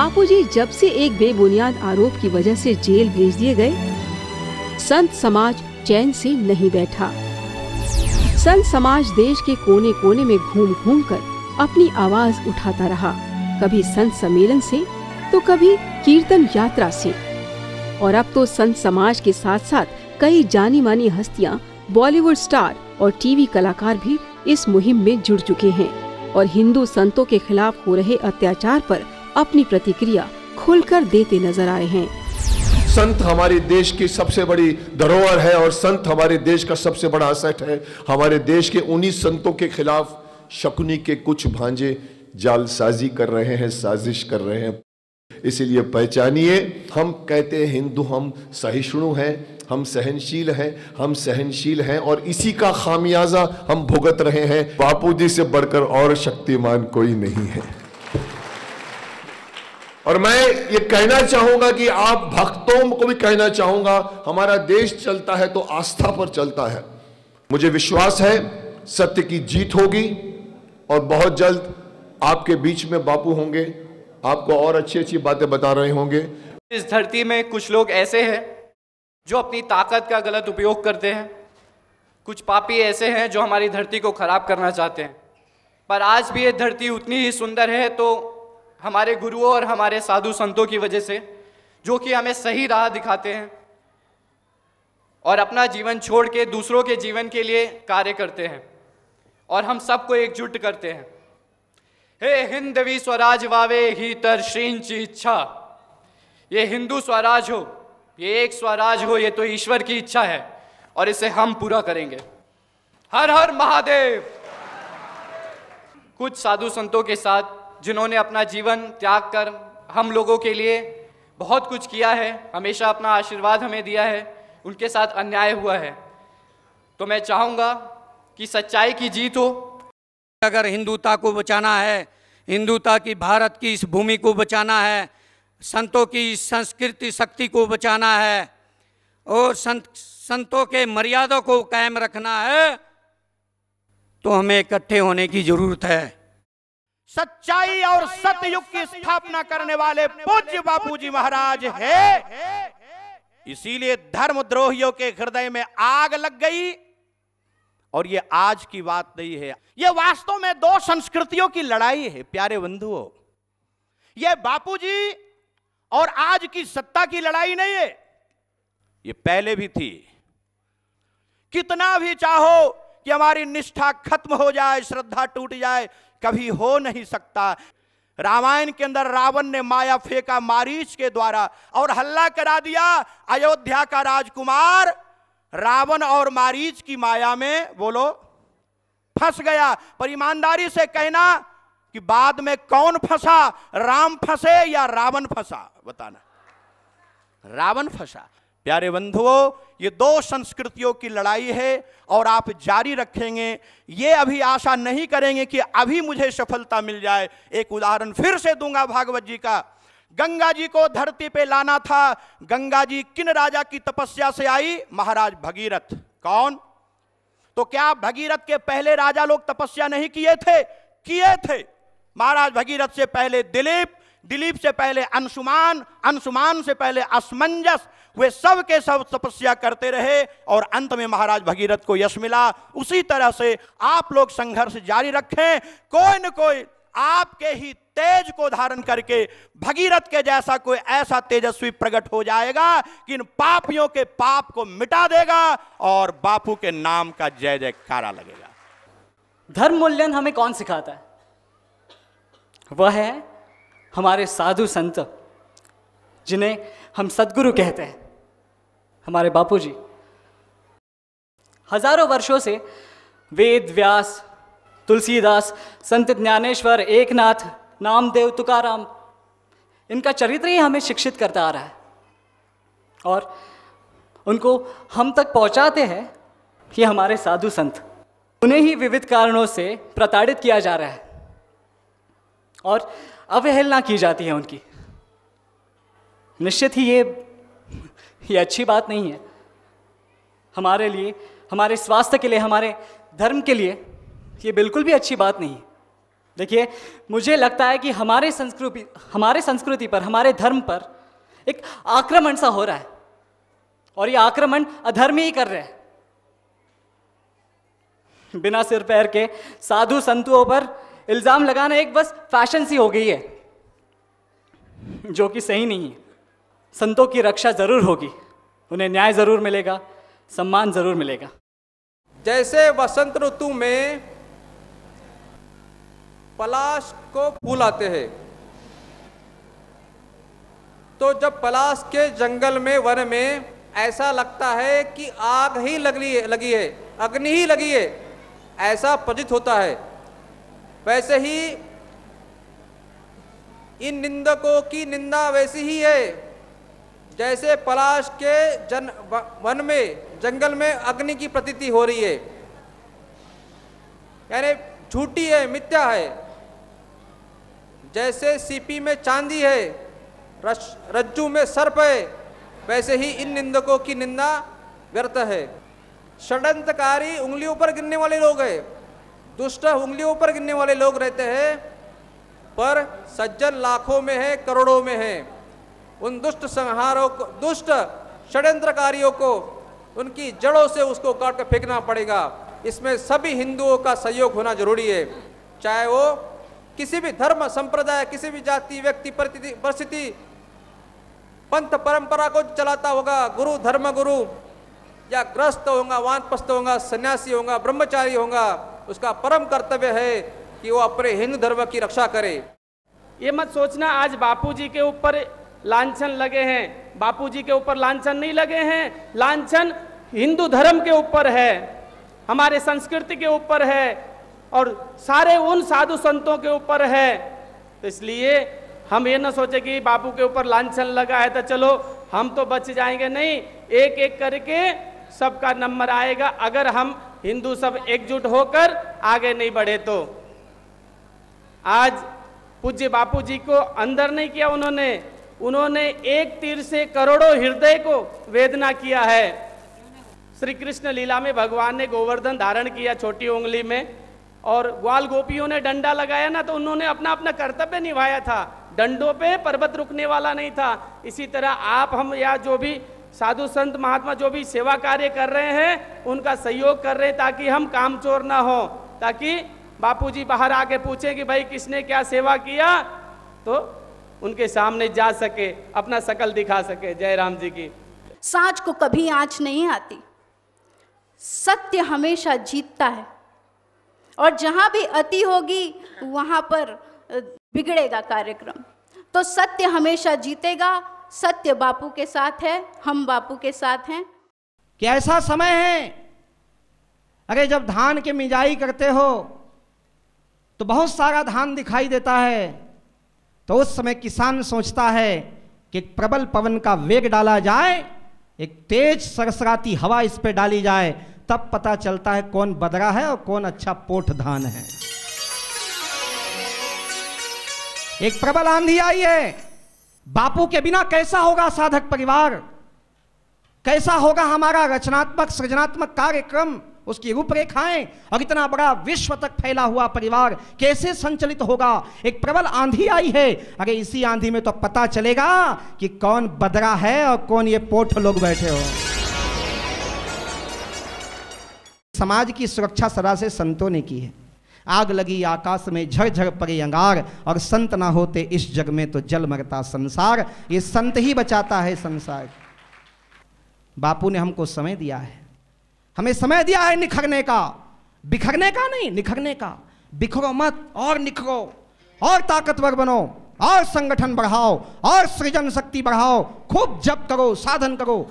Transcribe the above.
बापूजी जब से एक बेबुनियाद आरोप की वजह से जेल भेज दिए गए, संत समाज चैन से नहीं बैठा। संत समाज देश के कोने कोने में घूम घूम कर अपनी आवाज उठाता रहा, कभी संत सम्मेलन से तो कभी कीर्तन यात्रा से। और अब तो संत समाज के साथ साथ कई जानी मानी हस्तियां, बॉलीवुड स्टार और टीवी कलाकार भी इस मुहिम में जुड़ चुके हैं और हिंदू संतों के खिलाफ हो रहे अत्याचार पर अपनी प्रतिक्रिया खुलकर देते नजर आए हैं। संत हमारे देश की सबसे बड़ी धरोहर है और संत हमारे देश का सबसे बड़ा असेट है। हमारे देश के उन्हीं संतों के खिलाफ शकुनी के कुछ भांजे जालसाजी कर रहे हैं, साजिश कर रहे हैं। इसीलिए पहचानिए, हम कहते हैं हिंदू, हम सहिष्णु हैं, हम सहनशील हैं, हम सहनशील हैं और इसी का खामियाजा हम भुगत रहे हैं। बापूजी से बढ़कर और शक्तिमान कोई नहीं है। और मैं ये कहना चाहूंगा कि आप भक्तों को भी कहना चाहूंगा, हमारा देश चलता है तो आस्था पर चलता है। मुझे विश्वास है सत्य की जीत होगी और बहुत जल्द आपके बीच में बापू होंगे, आपको और अच्छी अच्छी बातें बता रहे होंगे। इस धरती में कुछ लोग ऐसे हैं जो अपनी ताकत का गलत उपयोग करते हैं, कुछ पापी ऐसे हैं जो हमारी धरती को खराब करना चाहते हैं। पर आज भी ये धरती उतनी ही सुंदर है तो हमारे गुरुओं और हमारे साधु संतों की वजह से, जो कि हमें सही राह दिखाते हैं और अपना जीवन छोड़ के दूसरों के जीवन के लिए कार्य करते हैं और हम सबको एकजुट करते हैं। हे हिंदवी स्वराज वावे ही तर श्रींची इच्छा। ये हिंदू स्वराज हो, ये एक स्वराज हो, ये तो ईश्वर की इच्छा है और इसे हम पूरा करेंगे। हर हर महादेव। कुछ साधु संतों के साथ जिन्होंने अपना जीवन त्याग कर हम लोगों के लिए बहुत कुछ किया है, हमेशा अपना आशीर्वाद हमें दिया है, उनके साथ अन्याय हुआ है। तो मैं चाहूँगा कि सच्चाई की जीत हो। अगर हिंदुता को बचाना है, हिंदुता की भारत की इस भूमि को बचाना है, संतों की संस्कृति शक्ति को बचाना है और संतों के मर्यादा को कायम रखना है, तो हमें इकट्ठे होने की जरूरत है। सच्चाई और सत्ययुग की स्थापना करने वाले पूज्य बापूजी महाराज है, इसीलिए धर्मद्रोहियों के हृदय में आग लग गई। और ये आज की बात नहीं है, ये वास्तव में दो संस्कृतियों की लड़ाई है प्यारे बंधुओं। ये बापूजी और आज की सत्ता की लड़ाई नहीं है, ये पहले भी थी। कितना भी चाहो कि हमारी निष्ठा खत्म हो जाए, श्रद्धा टूट जाए, कभी हो नहीं सकता। रामायण के अंदर रावण ने माया फेंका मारीच के द्वारा और हल्ला करा दिया। अयोध्या का राजकुमार रावण और मारीच की माया में बोलो फंस गया। पर ईमानदारी से कहना कि बाद में कौन फंसा, राम फंसे या रावण फंसा? बताना। रावण फंसा। प्यारे बंधुओं, ये दो संस्कृतियों की लड़ाई है और आप जारी रखेंगे। ये अभी आशा नहीं करेंगे कि अभी मुझे सफलता मिल जाए। एक उदाहरण फिर से दूंगा भागवत जी का। गंगा जी को धरती पे लाना था। गंगा जी किन राजा की तपस्या से आई? महाराज भगीरथ। कौन? तो क्या भगीरथ के पहले राजा लोग तपस्या नहीं किए थे? किए थे। महाराज भगीरथ से पहले दिलीप, दिलीप से पहले अंशुमान, अंशुमान से पहले असमंजस, वे सब के सब तपस्या करते रहे और अंत में महाराज भगीरथ को यश मिला। उसी तरह से आप लोग संघर्ष जारी रखें। कोई न कोई आपके ही तेज को धारण करके भगीरथ के जैसा कोई ऐसा तेजस्वी प्रकट हो जाएगा कि इन पापियों के पाप को मिटा देगा और बापू के नाम का जय जयकारा लगेगा। धर्म मूल्यन हमें कौन सिखाता है? वह है हमारे साधु संत, जिन्हें हम सद्गुरु कहते हैं, हमारे बापूजी। हजारों वर्षों से वेद व्यास, तुलसीदास, संत ज्ञानेश्वर, एकनाथ, नामदेव, तुकाराम, इनका चरित्र ही हमें शिक्षित करता आ रहा है और उनको हम तक पहुंचाते हैं कि हमारे साधु संत, उन्हें ही विविध कारणों से प्रताड़ित किया जा रहा है और अवहेलना की जाती है उनकी। निश्चित ही ये अच्छी बात नहीं है हमारे लिए, हमारे स्वास्थ्य के लिए, हमारे धर्म के लिए। ये बिल्कुल भी अच्छी बात नहीं है। देखिए, मुझे लगता है कि हमारे संस्कृति पर, हमारे धर्म पर एक आक्रमण सा हो रहा है, और ये आक्रमण अधर्मी ही कर रहे हैं। बिना सिर पैर के साधु संतों पर इल्जाम लगाना एक बस फैशन सी हो गई है, जो कि सही नहीं है। संतों की रक्षा जरूर होगी, उन्हें न्याय जरूर मिलेगा, सम्मान जरूर मिलेगा। जैसे वसंत ऋतु में पलाश को फूल आते हैं, तो जब पलाश के जंगल में, वन में ऐसा लगता है कि आग ही लगी है, अग्नि ही लगी है, ऐसा प्रतीत होता है। वैसे ही इन निंदकों की निंदा वैसी ही है जैसे पलाश के वन में, जंगल में अग्नि की प्रतीति हो रही है, यानी झूठी है, मिथ्या है। जैसे सीपी में चांदी है, रज्जू में सर्प है, वैसे ही इन निंदकों की निंदा व्यर्थ है। षड्यंत्रकारी उंगलियों पर गिनने वाले लोग हैं, दुष्ट उंगलियों पर गिनने वाले लोग रहते हैं, पर सज्जन लाखों में है, करोड़ों में है। उन दुष्ट संहारों को, दुष्ट षड्यंत्रकारियों को उनकी जड़ों से उसको काट कर फेंकना पड़ेगा। इसमें सभी हिंदुओं का सहयोग होना जरूरी है, चाहे वो किसी भी धर्म संप्रदाय, किसी भी जाति, व्यक्ति, परिस्थिति, पंथ परंपरा को चलाता होगा, गुरु, धर्म गुरु, या ग्रस्त होगा, वानप्रस्थ होगा, सन्यासी होगा, ब्रह्मचारी होगा, उसका परम कर्तव्य है कि वो अपने हिंदू धर्म की रक्षा करे। ये मत सोचना आज बापूजी के ऊपर लांछन लगे हैं, बापूजी के ऊपर लांछन नहीं लगे हैं, लांछन हिंदू धर्म के ऊपर है, हमारे संस्कृति के ऊपर है, और सारे उन साधु संतों के ऊपर है। तो इसलिए हम ये ना सोचे कि बापू के ऊपर लांछन लगा है तो चलो हम तो बच जाएंगे, नहीं, एक एक करके सबका नंबर आएगा अगर हम हिंदू सब एकजुट होकर आगे नहीं बढ़े तो। आज पूज्य बापू जी को अंदर नहीं किया उन्होंने एक तीर से करोड़ों हृदय को वेदना किया है। श्री कृष्ण लीला में भगवान ने गोवर्धन धारण किया छोटी उंगली में, और ग्वाल गोपियों ने डंडा लगाया ना, तो उन्होंने अपना अपना कर्तव्य निभाया था, डंडों पे पर्वत रुकने वाला नहीं था। इसी तरह आप, हम, या जो भी साधु संत महात्मा जो भी सेवा कार्य कर रहे हैं उनका सहयोग कर रहे हैं, ताकि हम कामचोर ना हो, ताकि बापूजी बाहर आके पूछे कि भाई किसने क्या सेवा किया, तो उनके सामने जा सके, अपना शकल दिखा सके। जय राम जी की। सांच को कभी आंच नहीं आती, सत्य हमेशा जीतता है, और जहां भी अति होगी वहां पर बिगड़ेगा कार्यक्रम। तो सत्य हमेशा जीतेगा, सत्य बापू के साथ है, हम बापू के साथ हैं। कि ऐसा समय है, अरे जब धान के मिंजाई करते हो तो बहुत सारा धान दिखाई देता है, तो उस समय किसान सोचता है कि एक प्रबल पवन का वेग डाला जाए, एक तेज सरसराती हवा इस पे डाली जाए, तब पता चलता है कौन बदरा है और कौन अच्छा पोठ धान है। एक प्रबल आंधी आई है, बापू के बिना कैसा होगा साधक परिवार, कैसा होगा हमारा रचनात्मक सृजनात्मक कार्यक्रम, उसकी रूपरेखाएं, और इतना बड़ा विश्व तक फैला हुआ परिवार कैसे संचालित होगा। एक प्रबल आंधी आई है, अरे इसी आंधी में तो पता चलेगा कि कौन बदरा है और कौन ये पोठ लोग बैठे हो। समाज की सुरक्षा सदा से संतों ने की है। आग लगी आकाश में, झरझर पड़े अंगार, और संत ना होते इस जग में तो जल मरता संसार। ये संत ही बचाता है संसार। बापू ने हमको समय दिया है, हमें समय दिया है निखरने का, बिखरने का नहीं, निखरने का। बिखरो मत, और निखरो, और ताकतवर बनो, और संगठन बढ़ाओ, और सृजन शक्ति बढ़ाओ, खूब जप करो, साधन करो।